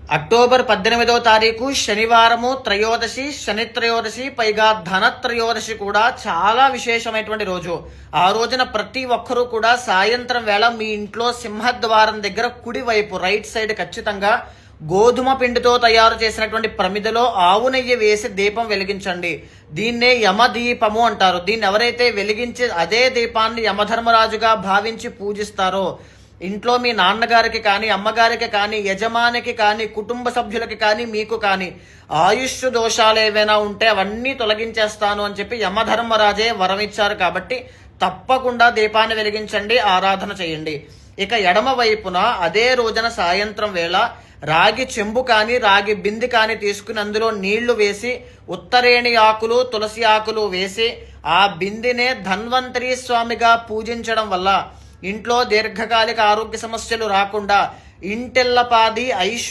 October 18వ తారీఖు శనివారము త్రయోదశి, శని త్రయోదశి, పైగా ధన త్రయోదశి కూడా చాలా విశేషమైనటువంటి రోజు. ఆ రోజున ప్రతి ఒక్కరూ కూడా సాయంత్రం వేళ మీ ఇంట్లో సింహద్వారం దగ్గర కుడివైపు రైట్ సైడ్ ఖచ్చితంగా గోధుమ పిండితో తయారు చేసినటువంటి ప్రమిదలో ఆవు నెయ్యి వేసి దీపం వెలిగించండి. దీన్నే యమదీపము అంటారు. దీన్ని ఎవరైతే వెలిగించి అదే దీపాన్ని యమధర్మరాజుగా భావించి పూజిస్తారో ఇంట్లో మీ నాన్నగారికి కానీ, అమ్మగారికి కానీ, యజమానికి కానీ, కుటుంబ సభ్యులకి కానీ, మీకు కానీ ఆయుష్ దోషాలు ఏవైనా ఉంటే అవన్నీ తొలగించేస్తాను అని చెప్పి యమధర్మరాజే వరం ఇచ్చారు. కాబట్టి తప్పకుండా దీపాన్ని వెలిగించండి, ఆరాధన చేయండి. ఇక ఎడమ వైపున అదే రోజున సాయంత్రం వేళ రాగి చెంబు కానీ, రాగి బింది కానీ తీసుకుని అందులో నీళ్లు వేసి ఉత్తరేణి ఆకులు, తులసి ఆకులు వేసి ఆ బిందినే ధన్వంతరి స్వామిగా పూజించడం వల్ల ఇంట్లో దీర్ఘకాలిక ఆరోగ్య సమస్యలు రాకుండా ఇంటెల్లపాది ఐశ్వర్య